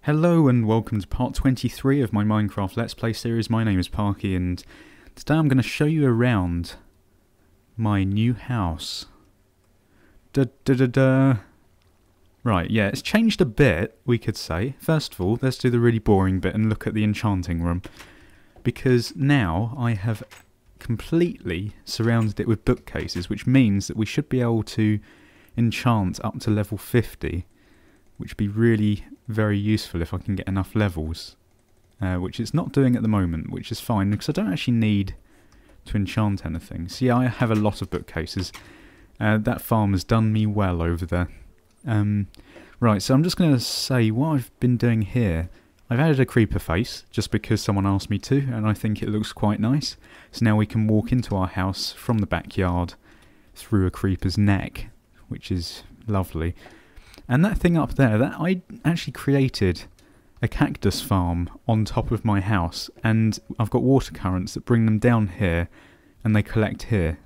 Hello and welcome to part 23 of my Minecraft Let's Play series. My name is Parky and today I'm going to show you around my new house. Right, yeah, it's changed a bit, we could say. First of all, let's do the really boring bit and look at the enchanting room. Because now I have completely surrounded it with bookcases, which means that we should be able to enchant up to level 50. Which would be really very useful if I can get enough levels. Which it's not doing at the moment, which is fine, because I don't actually need to enchant anything. So yeah, I have a lot of bookcases. That farm has done me well over there. Right, so I'm just going to say what I've been doing here. I've added a creeper face, just because someone asked me to, and I think it looks quite nice. So now we can walk into our house from the backyard through a creeper's neck, which is lovely. And that thing up there, that I actually created a cactus farm on top of my house, and I've got water currents that bring them down here, and they collect here.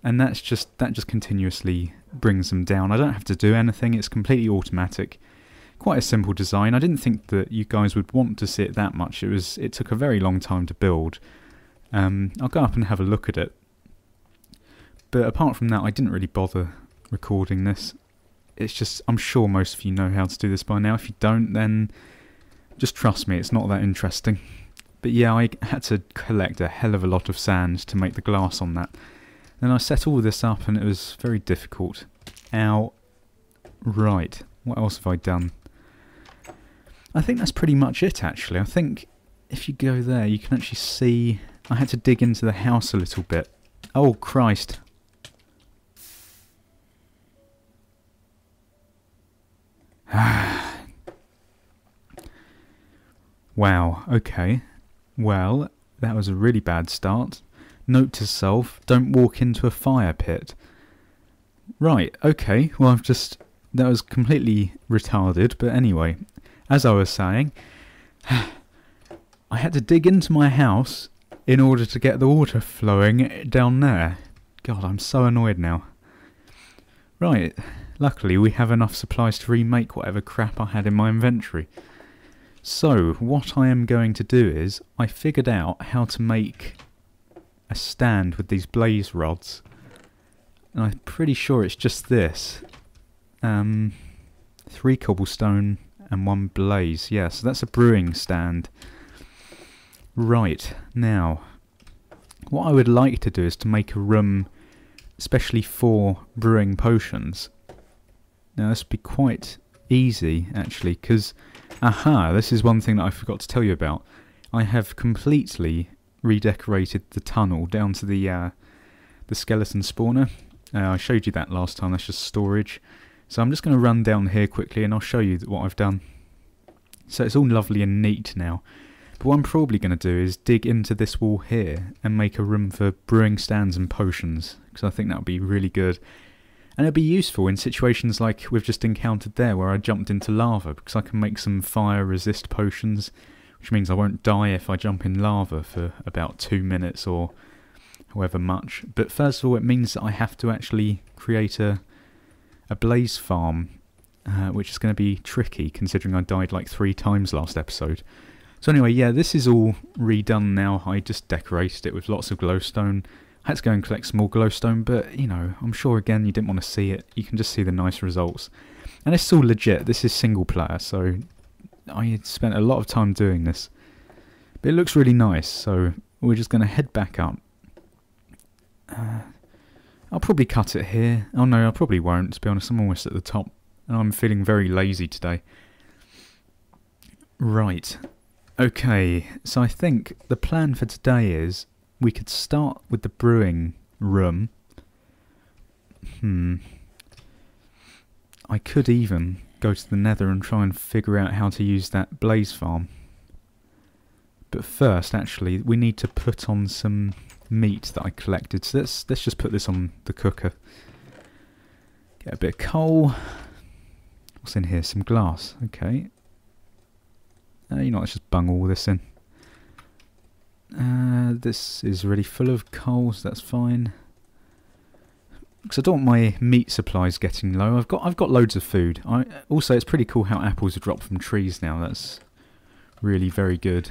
And that just continuously brings them down. I don't have to do anything, it's completely automatic. Quite a simple design. I didn't think that you guys would want to see it that much. It took a very long time to build. I'll go up and have a look at it. But apart from that, I didn't really bother recording this. It's just, I'm sure most of you know how to do this by now. If you don't, then just trust me, it's not that interesting. But yeah, I had to collect a hell of a lot of sand to make the glass on that. Then I set all this up and it was very difficult. Ow. Right, what else have I done? I think that's pretty much it actually. I think if you go there you can actually see I had to dig into the house a little bit. Oh Christ. Wow, okay. Well, that was a really bad start. Note to self, don't walk into a fire pit. Right, okay, well that was completely retarded, but anyway, as I was saying, I had to dig into my house in order to get the water flowing down there. God, I'm so annoyed now. Right, luckily we have enough supplies to remake whatever crap I had in my inventory. So, what I am going to do is, I figured out how to make a stand with these blaze rods. And I'm pretty sure it's just this. 3 cobblestone and 1 blaze. Yeah, so that's a brewing stand. Right, now, what I would like to do is to make a room especially for brewing potions. Now this would be quite easy actually, because this is one thing that I forgot to tell you about. I have completely redecorated the tunnel down to the skeleton spawner. I showed you that last time, that's just storage. So I'm just going to run down here quickly and I'll show you what I've done. So it's all lovely and neat now. But what I'm probably going to do is dig into this wall here and make a room for brewing stands and potions, because I think that would be really good. And it'll be useful in situations like we've just encountered there where I jumped into lava, because I can make some fire resist potions, which means I won't die if I jump in lava for about 2 minutes or however much. But first of all, it means that I have to actually create a blaze farm, which is going to be tricky considering I died like 3 times last episode. So anyway, yeah, this is all redone now. I just decorated it with lots of glowstone. I had to go and collect some more glowstone, but, you know, I'm sure, again, you didn't want to see it. You can just see the nice results. And it's all legit. This is single player, so I spent a lot of time doing this. But it looks really nice, so we're just going to head back up. I'll probably cut it here. Oh no, I probably won't, to be honest. I'm almost at the top, and I'm feeling very lazy today. Right. Okay, so I think the plan for today is we could start with the brewing room. I could even go to the Nether and try and figure out how to use that blaze farm. But first, actually, we need to put on some meat that I collected. So let's just put this on the cooker. Get a bit of coal. What's in here? Some glass. Okay. You know, let's just bung all this in. This is really full of coal, so that's fine. because I don't want my meat supplies getting low. I've got loads of food. Also, it's pretty cool how apples are dropped from trees now. That's really very good.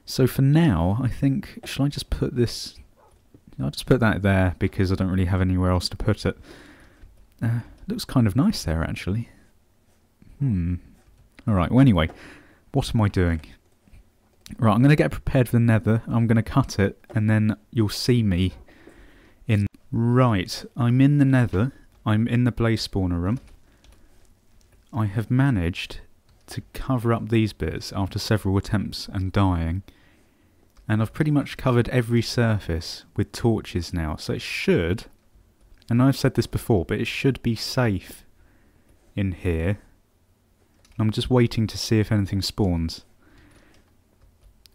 So for now, I think, shall I just put this... I'll just put that there because I don't really have anywhere else to put it. Looks kind of nice there, actually. Alright, well anyway, what am I doing? Right, I'm going to get prepared for the nether. I'm going to cut it, and then you'll see me in... Right, I'm in the nether. I'm in the blaze spawner room. I have managed to cover up these bits after several attempts and dying. And I've pretty much covered every surface with torches now. So it should, and I've said this before, but it should be safe in here. I'm just waiting to see if anything spawns.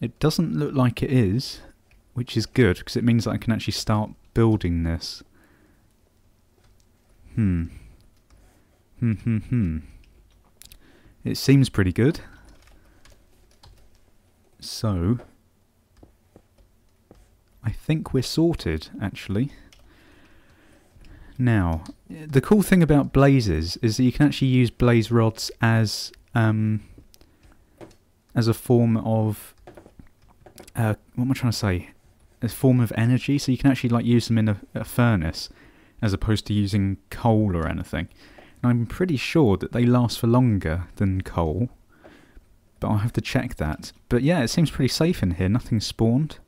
It doesn't look like it is, which is good, because it means that I can actually start building this. It seems pretty good. So, I think we're sorted, actually. Now, the cool thing about blazes is that you can actually use blaze rods as a form of... what am I trying to say? A form of energy, so you can actually use them in a furnace, as opposed to using coal or anything. And I'm pretty sure that they last for longer than coal, but I'll have to check that. But yeah, it seems pretty safe in here, nothing spawned.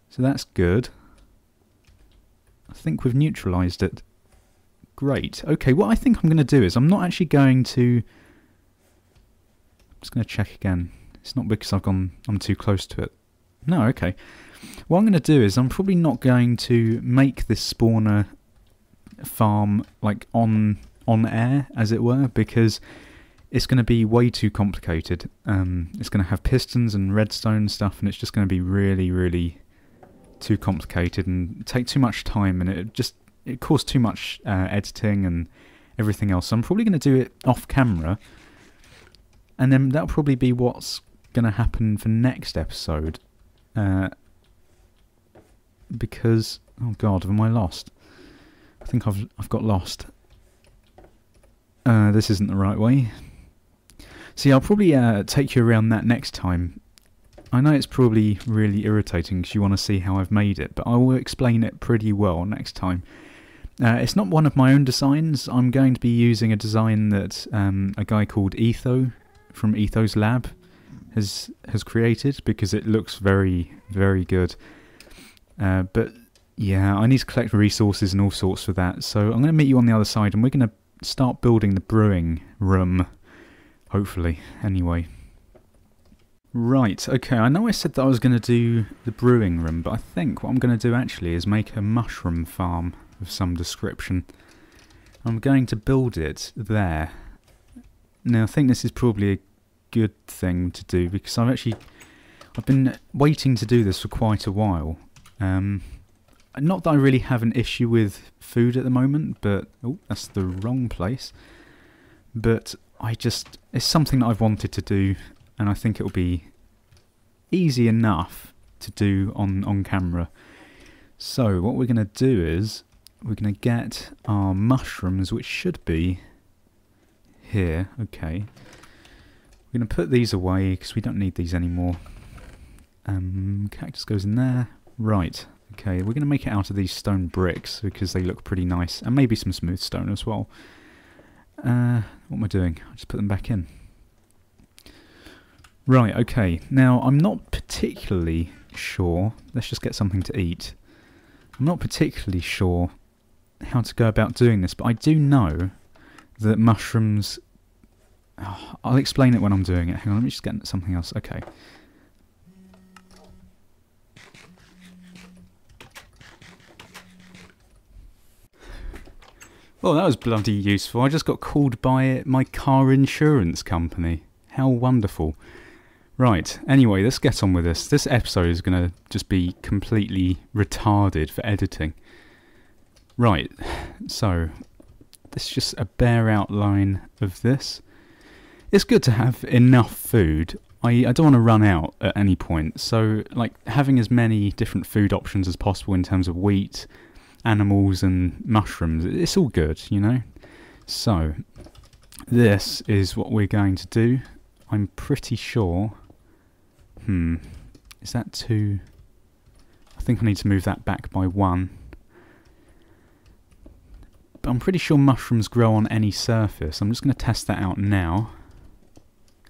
So that's good. I think we've neutralised it. Great. Okay, what I think I'm going to do is I'm not actually going to... I'm just going to check again. It's not because I'm too close to it. No, okay. What I'm going to do is I'm probably not going to make this spawner farm on air, as it were, because it's going to be way too complicated. It's going to have pistons and redstone stuff, and it's just going to be really, really too complicated and take too much time, and it cause too much editing and everything else. So I'm probably going to do it off camera, and then that'll probably be what's going to happen for next episode. Because, oh god, am I lost? I think I've got lost. This isn't the right way. See, I'll probably take you around that next time. I know it's probably really irritating because you want to see how I've made it, but I will explain it pretty well next time. It's not one of my own designs. I'm going to be using a design that a guy called Etho from Etho's Lab has created, because it looks very, very good. But yeah, I need to collect resources and all sorts for that. So I'm going to meet you on the other side, and we're going to start building the brewing room, hopefully, anyway. Right, okay, I know I said that I was going to do the brewing room, but I think what I'm going to do actually is make a mushroom farm of some description. I'm going to build it there. Now, I think this is probably a good thing to do, because I've been waiting to do this for quite a while. Not that I really have an issue with food at the moment, but... Oh, that's the wrong place. But it's something that I've wanted to do, and I think it'll be easy enough to do on camera. So what we're going to do is we're going to get our mushrooms, which should be here. Okay. We're going to put these away because we don't need these anymore. Cactus goes in there. Right. Okay, we're going to make it out of these stone bricks because they look pretty nice. And maybe some smooth stone as well. What am I doing? I'll just put them back in. Right, okay. Now, I'm not particularly sure. Let's just get something to eat. I'm not particularly sure how to go about doing this, but I do know that mushrooms... Oh, I'll explain it when I'm doing it. Hang on, let me just get something else. Okay. Well, that was bloody useful. I just got called by my car insurance company. How wonderful. Right, anyway, let's get on with this. This episode is going to just be completely retarded for editing. Right, so this is just a bare outline of this. It's good to have enough food. I don't want to run out at any point, so having as many different food options as possible in terms of wheat, animals and mushrooms. It's all good, you know. So this is what we're going to do. I'm pretty sure. Is that 2? I think I need to move that back by 1. But I'm pretty sure mushrooms grow on any surface. I'm just going to test that out now.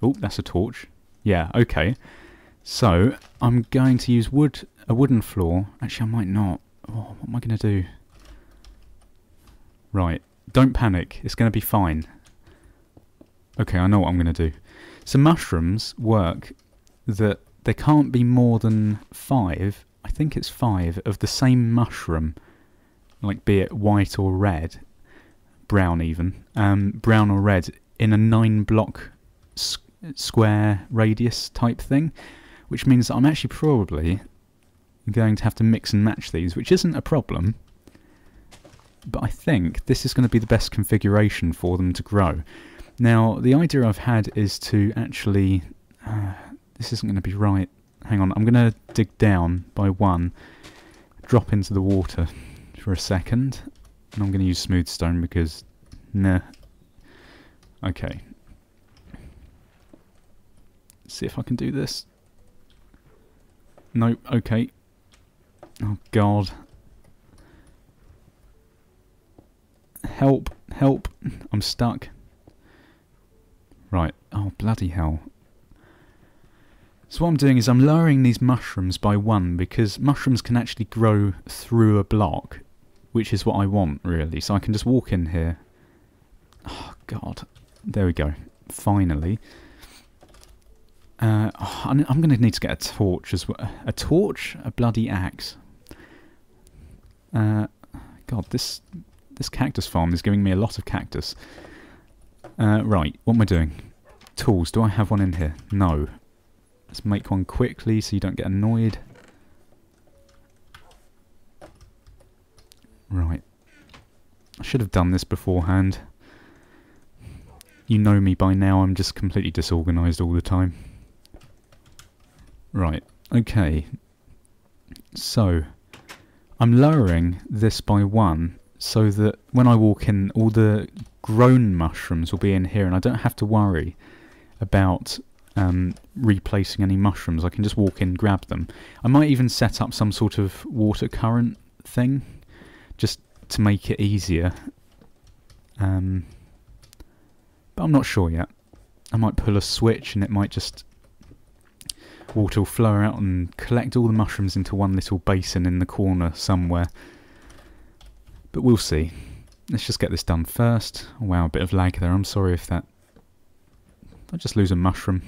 Oh, that's a torch. Yeah, okay. So I'm going to use a wooden floor. Actually, I might not. Oh, what am I going to do? Right, don't panic. It's going to be fine. Okay, I know what I'm going to do. So mushrooms work that there can't be more than 5, I think it's 5, of the same mushroom, like be it white or red, brown even, brown or red, in a 9-block square radius type thing, which means that I'm actually probably going to have to mix and match these, which isn't a problem, but I think this is going to be the best configuration for them to grow. Now, the idea I've had is to actually... this isn't going to be right. Hang on, I'm going to dig down by 1, drop into the water for a second, and I'm going to use smooth stone because... nah. Okay. See if I can do this. Nope, okay. Oh god. Help, help, I'm stuck. Right, oh bloody hell. So what I'm doing is I'm lowering these mushrooms by 1 because mushrooms can actually grow through a block, which is what I want really. So I can just walk in here. Oh god, there we go, finally. I'm going to need to get a torch as well. A torch? A bloody axe. God, this cactus farm is giving me a lot of cactus. Right, what am I doing? Tools, do I have one in here? No. Let's make one quickly so you don't get annoyed. Right. I should have done this beforehand. You know me by now, I'm just completely disorganised all the time. Right, okay. So, I'm lowering this by 1 so that when I walk in, all the grown mushrooms will be in here and I don't have to worry about replacing any mushrooms. I can just walk in, grab them. I might even set up some sort of water current thing just to make it easier. But I'm not sure yet. I might pull a switch and it might just... water will flow out and collect all the mushrooms into one little basin in the corner somewhere. But we'll see. Let's just get this done first. Oh, wow, a bit of lag there. I'm sorry if that... I'll just lose a mushroom.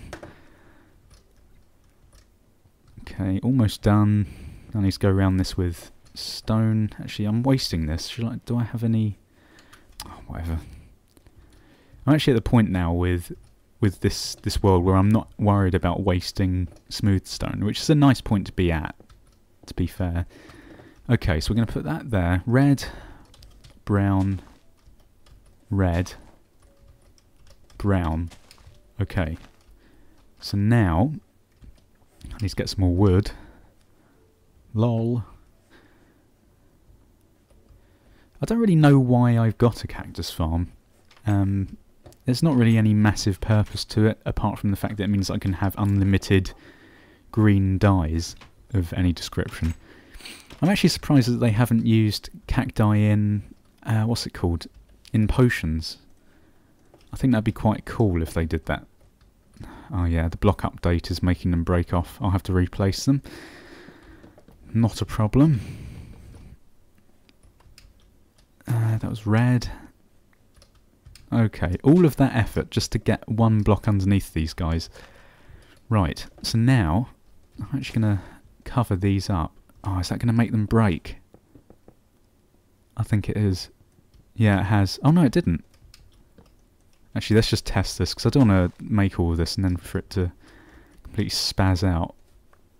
Okay, almost done. I need to go around this with stone. Actually, I'm wasting this. Do I have any... Oh, whatever. I'm actually at the point now with this world where I'm not worried about wasting smooth stone, which is a nice point to be at, to be fair. Okay, so we're going to put that there. Red, brown, red, brown. Okay. So now, I need to get some more wood. Lol. I don't really know why I've got a cactus farm. There's not really any massive purpose to it, apart from the fact that it means I can have unlimited green dyes of any description. I'm actually surprised that they haven't used cacti in, what's it called, in potions. I think that'd be quite cool if they did that. Oh yeah, the block update is making them break off. I'll have to replace them. Not a problem. That was red. Okay, all of that effort just to get one block underneath these guys. Right, so now I'm actually going to cover these up. Oh, is that going to make them break? I think it is. Yeah, it has. Oh no, it didn't. Actually, let's just test this, because I don't want to make all of this and then for it to completely spaz out.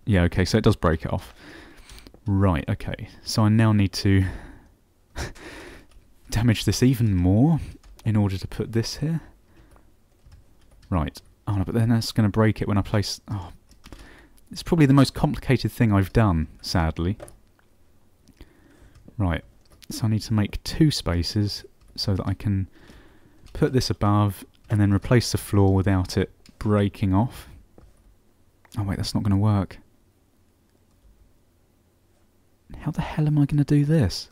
Yeah, okay, so it does break it off. Right, okay. So I now need to damage this even more in order to put this here. Right. Oh, no, but then that's going to break it when I place... Oh, it's probably the most complicated thing I've done, sadly. Right. So I need to make 2 spaces so that I can put this above and then replace the floor without it breaking off. Oh wait, that's not going to work. How the hell am I going to do this?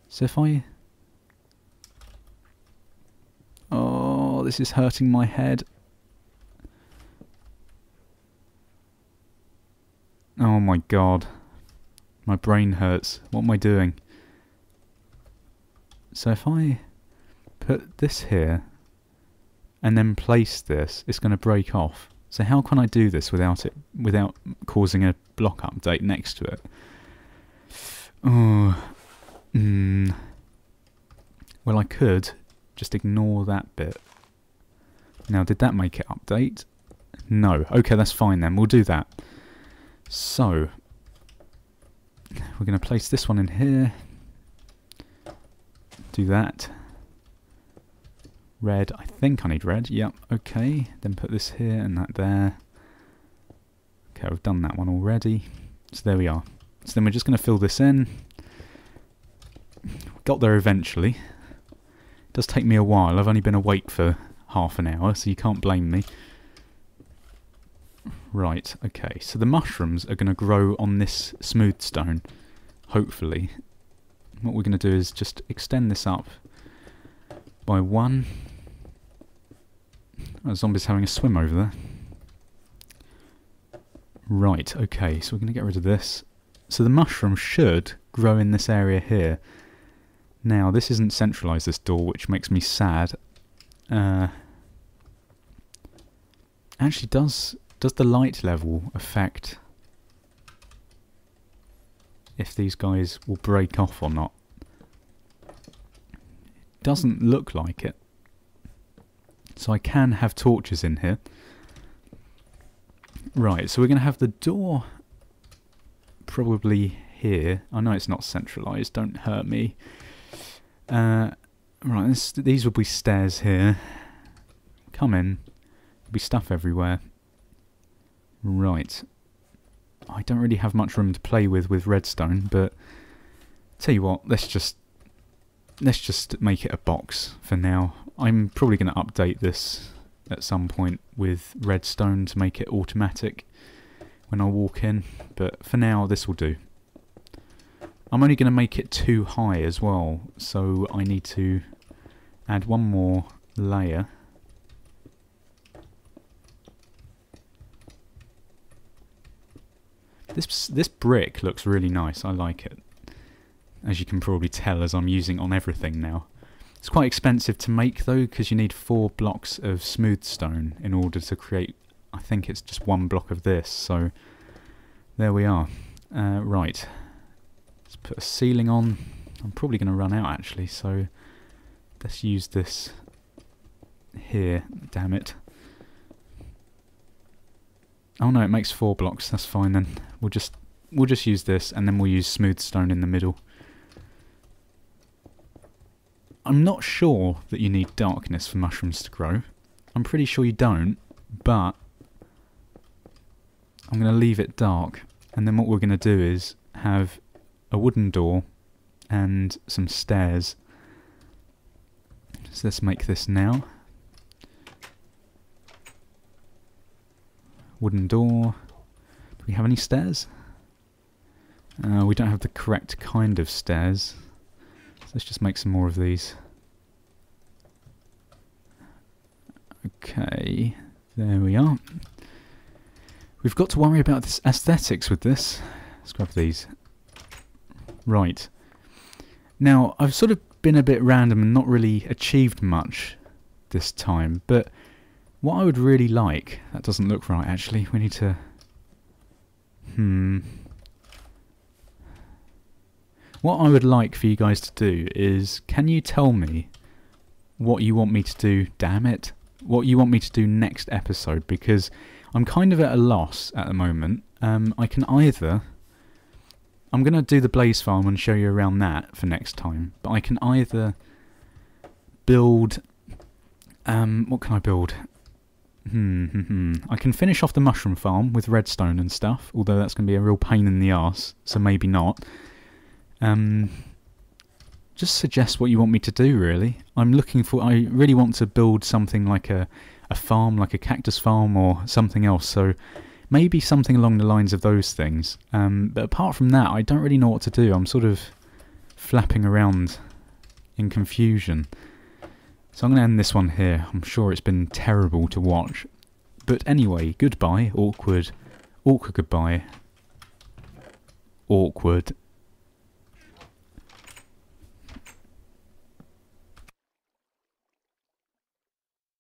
So if I... Oh, this is hurting my head. Oh my god. My brain hurts. What am I doing? So if I put this here and then place this, it's going to break off. So how can I do this without causing a block update next to it? Oh, well, I could just ignore that bit. Now, did that make it update? No. Okay, that's fine then. We'll do that. So, we're going to place this one in here. Do that. Red. I think I need red. Yep. Okay. Then put this here and that there. Okay, we've done that one already. So there we are. So then we're just going to fill this in. Got there eventually. It does take me a while. I've only been awake for half an hour, so you can't blame me. Right, okay. So the mushrooms are going to grow on this smooth stone, hopefully. What we're going to do is just extend this up by 1. A zombie's having a swim over there. Right, okay, so we're going to get rid of this. So the mushroom should grow in this area here. Now, this isn't centralised, this door, which makes me sad. Actually, does the light level affect if these guys will break off or not? Doesn't look like it. So I can have torches in here. Right, so we're going to have the door probably here. I know it's not centralised, don't hurt me. Right, these will be stairs here. Come in. There'll be stuff everywhere. Right. I don't really have much room to play with redstone, but tell you what, let's just make it a box for now. I'm probably going to update this at some point with redstone to make it automatic when I walk in, but for now this will do. I'm only going to make it too high as well, so I need to add one more layer. This brick looks really nice, I like it. As you can probably tell, as I'm using on everything now. It's quite expensive to make though, because you need 4 blocks of smooth stone in order to create, I think it's just 1 block of this, so there we are. Right, let's put a ceiling on. I'm probably going to run out actually, so let's use this here, damn it. Oh no, it makes 4 blocks, that's fine then. We'll just use this, and then we'll use smooth stone in the middle. I'm not sure that you need darkness for mushrooms to grow. I'm pretty sure you don't, but I'm going to leave it dark, and then what we're going to do is have a wooden door and some stairs. So let's make this now. Wooden door. Do we have any stairs? We don't have the correct kind of stairs. So let's just make some more of these. Okay, there we are. We've got to worry about this aesthetics with this. Let's grab these. Right. Now, I've sort of been a bit random and not really achieved much this time, but what I would really like... That doesn't look right, actually. We need to... What I would like for you guys to do is... Can you tell me what you want me to do? Damn it. What you want me to do next episode, because I'm kind of at a loss at the moment. I can either... I'm going to do the blaze farm and show you around that for next time, but I can either build... what can I build? I can finish off the mushroom farm with redstone and stuff, although that's going to be a real pain in the arse, so maybe not. Just suggest what you want me to do, really. I really want to build something like a farm, like a cactus farm or something else, so maybe something along the lines of those things. But apart from that, I don't really know what to do. I'm sort of flapping around in confusion. So I'm going to end this one here. I'm sure it's been terrible to watch. But anyway, goodbye, awkward, awkward goodbye, awkward.